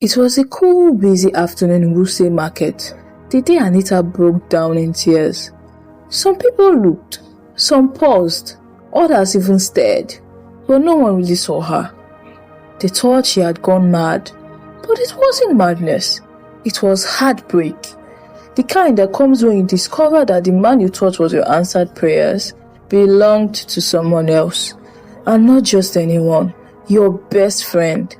It was a cool, busy afternoon in Wuse Market. The day Anita broke down in tears. Some people looked, some paused, others even stared, but no one really saw her. They thought she had gone mad, but it wasn't madness. It was heartbreak. The kind that comes when you discover that the man you thought was your answered prayers belonged to someone else. And not just anyone, your best friend.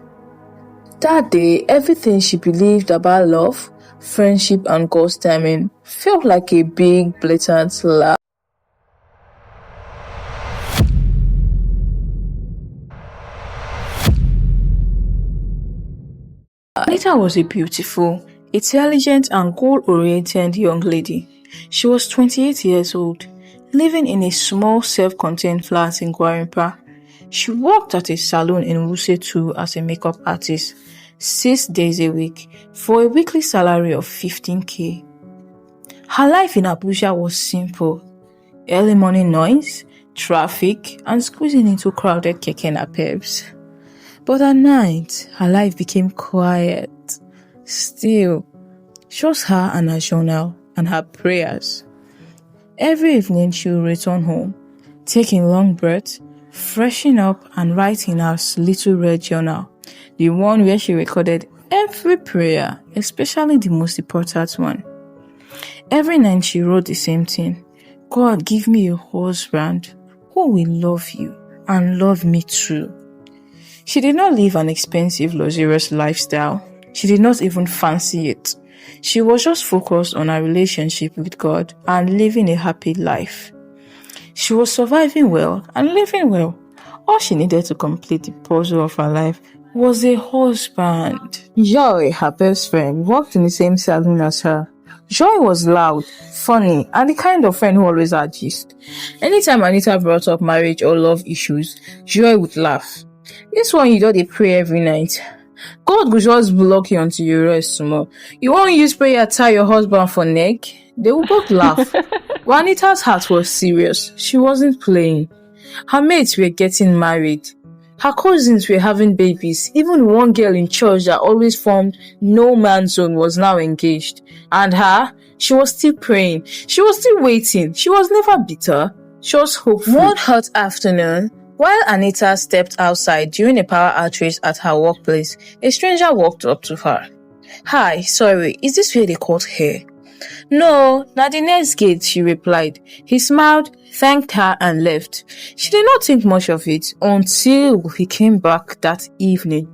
That day, everything she believed about love, friendship, and God's timing felt like a big, blatant lie. Anita was a beautiful, intelligent, and goal-oriented young lady. She was 28 years old, living in a small, self-contained flat in Gwarinpa. She worked at a salon in Wuse 2 as a makeup artist, 6 days a week, for a weekly salary of 15k. Her life in Abuja was simple. Early morning noise, traffic, and squeezing into crowded keke napeps. But at night, her life became quiet, still. Just her and her journal and her prayers. Every evening she would return home, taking long breaths, freshen up and write in her little red journal, the one where she recorded every prayer, especially the most important one. Every night she wrote the same thing. God, give me a husband who will love you and love me too. She did not live an expensive, luxurious lifestyle. She did not even fancy it. She was just focused on her relationship with God and living a happy life. She was surviving well and living well. All she needed to complete the puzzle of her life was a husband. Joy, her best friend, worked in the same salon as her. Joy was loud, funny, and the kind of friend who always had gist. Anytime Anita brought up marriage or love issues, Joy would laugh. This one you don't pray every night. God will just block you until you rest small. You won't use prayer tie your husband for neck. They will both laugh. But Anita's heart was serious. She wasn't playing. Her mates were getting married. Her cousins were having babies. Even one girl in church that always formed no man's zone was now engaged. And her, she was still praying. She was still waiting. She was never bitter. She was hopeful. One hot afternoon, while Anita stepped outside during a power outage at her workplace, a stranger walked up to her. "Hi, sorry, is this where they cut hair?" "No, not the next gate," she replied. He smiled, thanked her and left. She did not think much of it until he came back that evening.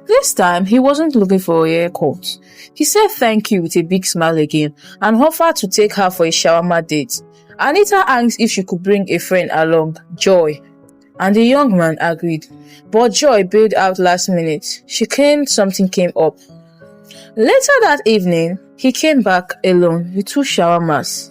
This time, he wasn't looking for a haircut. He said thank you with a big smile again and offered to take her for a shawarma date. Anita asked if she could bring a friend along, Joy, and the young man agreed. But Joy bailed out last minute. She claimed something came up. Later that evening, he came back alone with 2 shawarmas.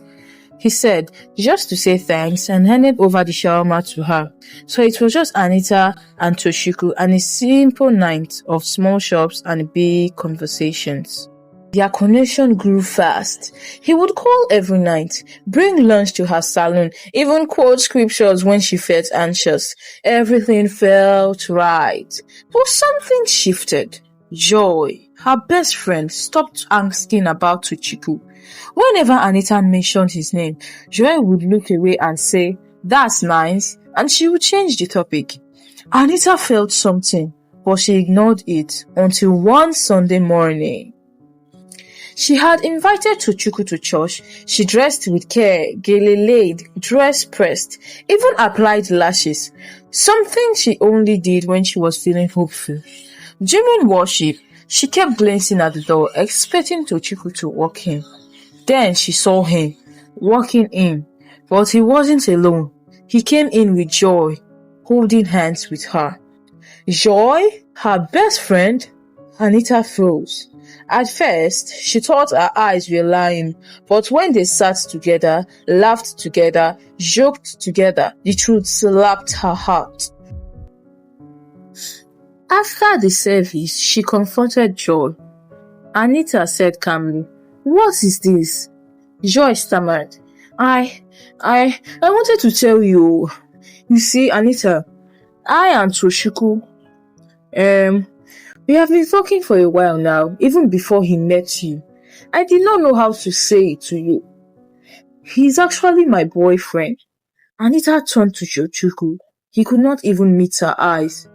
He said just to say thanks and handed over the shawarma to her. So it was just Anita and Toshiko and a simple night of small shops and big conversations. Their connection grew fast. He would call every night, bring lunch to her salon, even quote scriptures when she felt anxious. Everything felt right. But something shifted. Joy, her best friend, stopped asking about Tochiko. Whenever Anita mentioned his name, Joy would look away and say, "That's nice," and she would change the topic. Anita felt something, but she ignored it until one Sunday morning. She had invited Tochiko to church. She dressed with care, gaily laid, dress pressed, even applied lashes, something she only did when she was feeling hopeful. During worship, she kept glancing at the door, expecting Tochiko to walk in. Then she saw him, walking in, but he wasn't alone. He came in with Joy, holding hands with her. Joy, her best friend? Anita froze. At first, she thought her eyes were lying, but when they sat together, laughed together, joked together, the truth slapped her heart. After the service, she confronted Joy. Anita said calmly, "What is this?" Joy stammered, I wanted to tell you. You see, Anita, I and Toshiko, We have been talking for a while now, even before he met you. I did not know how to say it to you. He's actually my boyfriend." Anita turned to Tochukwu. He could not even meet her eyes.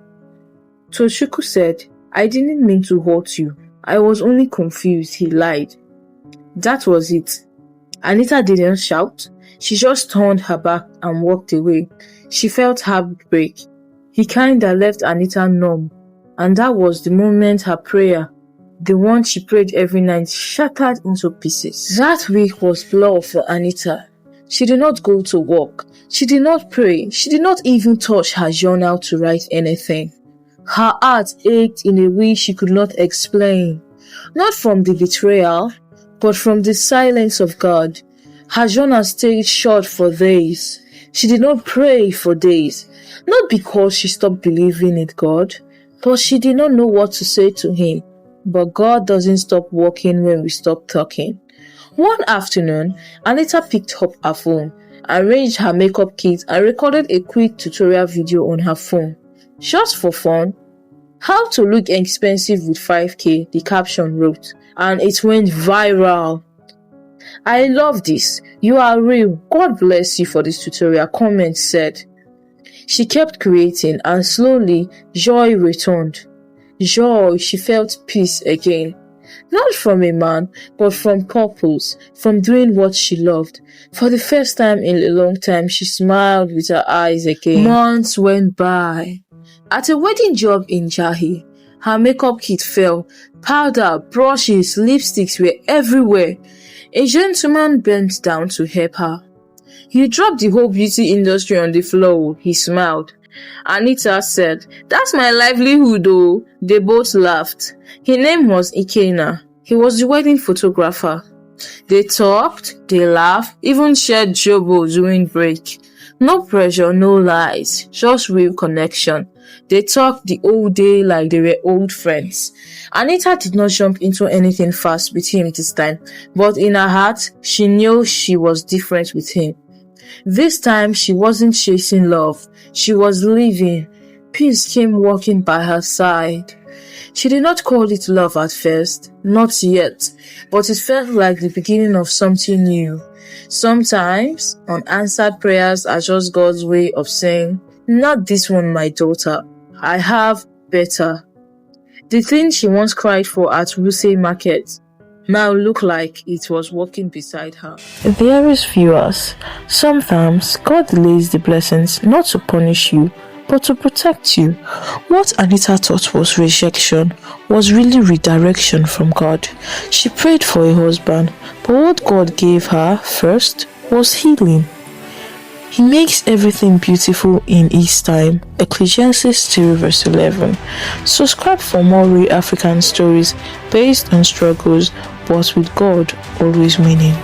Tochukwu said, "I didn't mean to hurt you. I was only confused," he lied. That was it. Anita didn't shout. She just turned her back and walked away. She felt heartbreak. He kinda left Anita numb. And that was the moment her prayer, the one she prayed every night, shattered into pieces. That week was blood for Anita. She did not go to work. She did not pray. She did not even touch her journal to write anything. Her heart ached in a way she could not explain. Not from the betrayal, but from the silence of God. Her journal stayed shut for days. She did not pray for days. Not because she stopped believing in God, but she did not know what to say to him. But God doesn't stop working when we stop talking. One afternoon, Anita picked up her phone, arranged her makeup kit, and recorded a quick tutorial video on her phone. Just for fun. "How to look expensive with 5k, the caption wrote, and it went viral. "I love this. You are real. God bless you for this tutorial," comments said. She kept creating and slowly joy returned. Joy, she felt peace again. Not from a man, but from purpose, from doing what she loved. For the first time in a long time, she smiled with her eyes again. Months went by. At a wedding job in Jahi, her makeup kit fell. Powder, brushes, lipsticks were everywhere. A gentleman bent down to help her. "You dropped the whole beauty industry on the floor," he smiled. Anita said, "That's my livelihood though." They both laughed. His name was Ikena. He was the wedding photographer. They talked, they laughed, even shared jobo during break. No pressure, no lies, just real connection. They talked the whole day like they were old friends. Anita did not jump into anything fast with him this time, but in her heart, she knew she was different with him. This time, she wasn't chasing love. She was living. Peace came walking by her side. She did not call it love at first, not yet, but it felt like the beginning of something new. Sometimes, unanswered prayers are just God's way of saying, "Not this one, my daughter. I have better." The thing she once cried for at Wuse Market now looked like it was walking beside her. Dearest viewers, sometimes God delays the blessings not to punish you, but to protect you. What Anita thought was rejection was really redirection from God. She prayed for a husband, but what God gave her first was healing. He makes everything beautiful in His time. Ecclesiastes 2 verse 11. Subscribe for more real African stories based on struggles, but with God always winning.